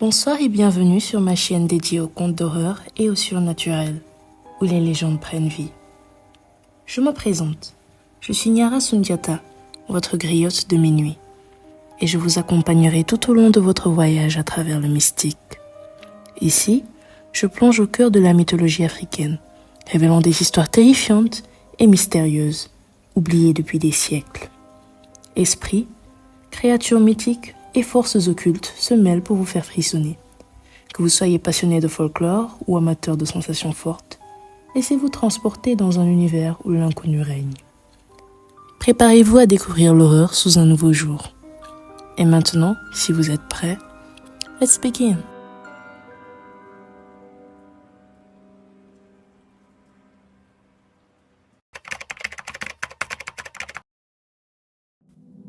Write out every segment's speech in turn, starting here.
Bonsoir et bienvenue sur ma chaîne dédiée aux contes d'horreur et au surnaturel, où les légendes prennent vie. Je me présente, je suis Nyara Sundiata, votre griotte de minuit, et je vous accompagnerai tout au long de votre voyage à travers le mystique. Ici, je plonge au cœur de la mythologie africaine, révélant des histoires terrifiantes et mystérieuses, oubliées depuis des siècles. Esprits, créatures mythiques et forces occultes se mêlent pour vous faire frissonner. Que vous soyez passionné de folklore ou amateur de sensations fortes, laissez-vous transporter dans un univers où l'inconnu règne. Préparez-vous à découvrir l'horreur sous un nouveau jour. Et maintenant, si vous êtes prêts, let's begin.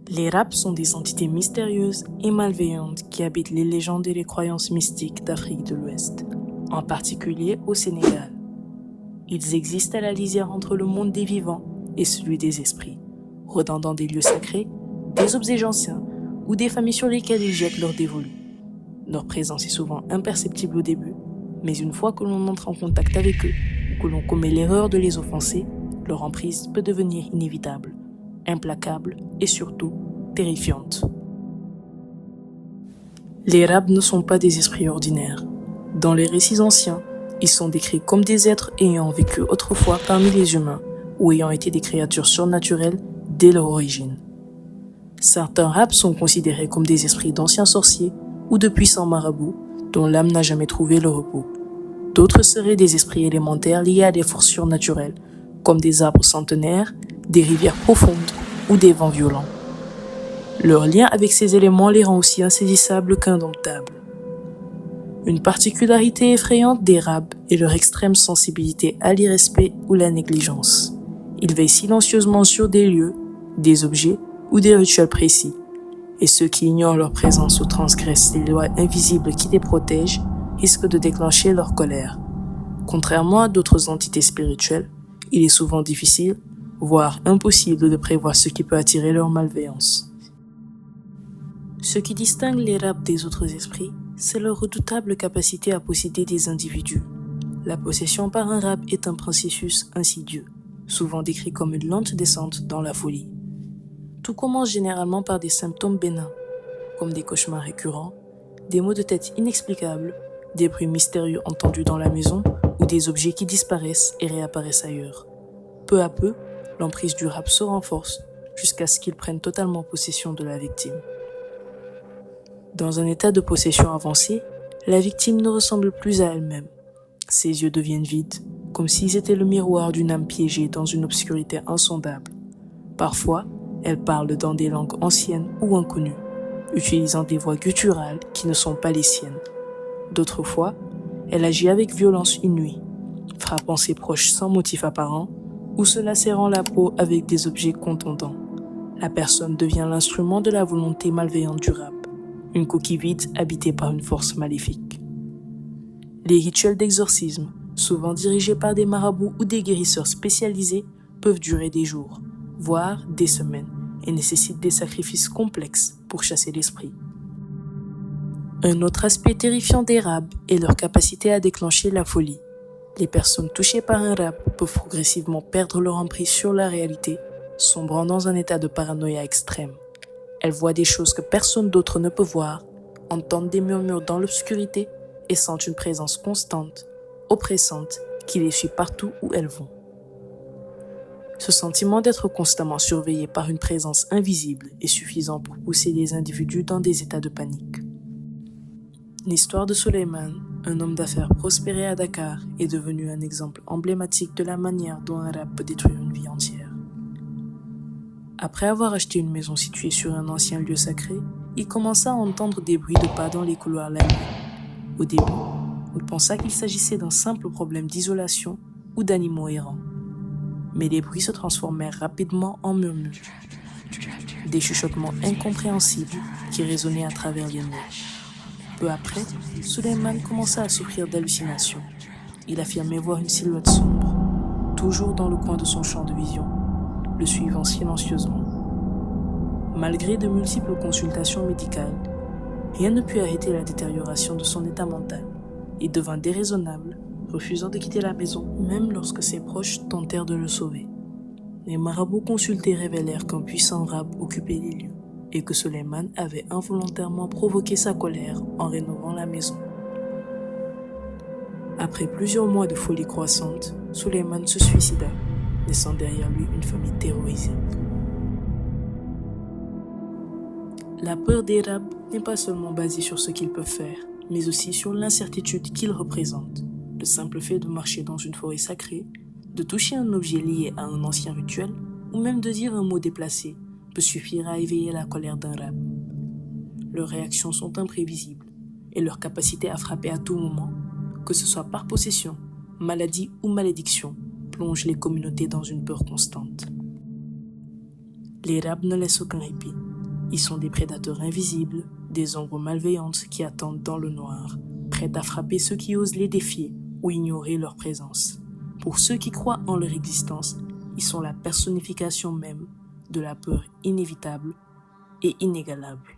Les Rab sont des entités mystérieuses et malveillantes qui habitent les légendes et les croyances mystiques d'Afrique de l'Ouest, en particulier au Sénégal. Ils existent à la lisière entre le monde des vivants et celui des esprits, rôdant dans des lieux sacrés, des objets anciens ou des familles sur lesquelles ils jettent leurs dévolus. Leur présence est souvent imperceptible au début, mais une fois que l'on entre en contact avec eux ou que l'on commet l'erreur de les offenser, leur emprise peut devenir inévitable, implacable et surtout terrifiante. Les Rab ne sont pas des esprits ordinaires. Dans les récits anciens, ils sont décrits comme des êtres ayant vécu autrefois parmi les humains ou ayant été des créatures surnaturelles dès leur origine. Certains Rab sont considérés comme des esprits d'anciens sorciers ou de puissants marabouts dont l'âme n'a jamais trouvé le repos. D'autres seraient des esprits élémentaires liés à des forces surnaturelles, comme des arbres centenaires, des rivières profondes ou des vents violents. Leur lien avec ces éléments les rend aussi insaisissables qu'indomptables. Une particularité effrayante des Rab est leur extrême sensibilité à l'irrespect ou la négligence. Ils veillent silencieusement sur des lieux, des objets ou des rituels précis, et ceux qui ignorent leur présence ou transgressent les lois invisibles qui les protègent risquent de déclencher leur colère. Contrairement à d'autres entités spirituelles, il est souvent difficile, voire impossible de prévoir ce qui peut attirer leur malveillance. Ce qui distingue les Rab des autres esprits, c'est leur redoutable capacité à posséder des individus. La possession par un Rab est un processus insidieux, souvent décrit comme une lente descente dans la folie. Tout commence généralement par des symptômes bénins, comme des cauchemars récurrents, des maux de tête inexplicables, des bruits mystérieux entendus dans la maison ou des objets qui disparaissent et réapparaissent ailleurs. Peu à peu, l'emprise du Rab se renforce jusqu'à ce qu'il prenne totalement possession de la victime. Dans un état de possession avancé, la victime ne ressemble plus à elle-même. Ses yeux deviennent vides, comme s'ils étaient le miroir d'une âme piégée dans une obscurité insondable. Parfois, elle parle dans des langues anciennes ou inconnues, utilisant des voix gutturales qui ne sont pas les siennes. D'autres fois, elle agit avec violence une nuit, frappant ses proches sans motif apparent ou se lacérant la peau avec des objets contondants. La personne devient l'instrument de la volonté malveillante du Rab, une coquille vide habitée par une force maléfique. Les rituels d'exorcisme, souvent dirigés par des marabouts ou des guérisseurs spécialisés, peuvent durer des jours, voire des semaines, et nécessitent des sacrifices complexes pour chasser l'esprit. Un autre aspect terrifiant des Rab est leur capacité à déclencher la folie. Les personnes touchées par un Rab peuvent progressivement perdre leur emprise sur la réalité, sombrant dans un état de paranoïa extrême. Elles voient des choses que personne d'autre ne peut voir, entendent des murmures dans l'obscurité et sentent une présence constante, oppressante, qui les suit partout où elles vont. Ce sentiment d'être constamment surveillé par une présence invisible est suffisant pour pousser les individus dans des états de panique. L'histoire de Suleiman, un homme d'affaires prospéré à Dakar, est devenue un exemple emblématique de la manière dont un Rab peut détruire une vie entière. Après avoir acheté une maison située sur un ancien lieu sacré, il commença à entendre des bruits de pas dans les couloirs la nuit. Au début, il pensa qu'il s'agissait d'un simple problème d'isolation ou d'animaux errants. Mais les bruits se transformèrent rapidement en murmures, des chuchotements incompréhensibles qui résonnaient à travers les murs. Peu après, Suleiman commença à souffrir d'hallucinations. Il affirmait voir une silhouette sombre, toujours dans le coin de son champ de vision, le suivant silencieusement. Malgré de multiples consultations médicales, Rien ne put arrêter la détérioration de son état mental. Il devint déraisonnable, refusant de quitter la maison, même lorsque ses proches tentèrent de le sauver. Les marabouts consultés révélèrent qu'un puissant rab occupait les lieux et que Suleiman avait involontairement provoqué sa colère en rénovant la maison. Après plusieurs mois de folie croissante, Suleiman se suicida, laissant derrière lui une famille terrorisée. La peur des rabs n'est pas seulement basée sur ce qu'ils peuvent faire, mais aussi sur l'incertitude qu'ils représentent. Le simple fait de marcher dans une forêt sacrée, de toucher un objet lié à un ancien rituel, ou même de dire un mot déplacé, peut suffire à éveiller la colère d'un rab. Leurs réactions sont imprévisibles, et leur capacité à frapper à tout moment, que ce soit par possession, maladie ou malédiction, plonge les communautés dans une peur constante. Les rabs ne laissent aucun répit. Ils sont des prédateurs invisibles, des ombres malveillantes qui attendent dans le noir, prêtes à frapper ceux qui osent les défier ou ignorer leur présence. Pour ceux qui croient en leur existence, ils sont la personnification même de la peur inévitable et inégalable.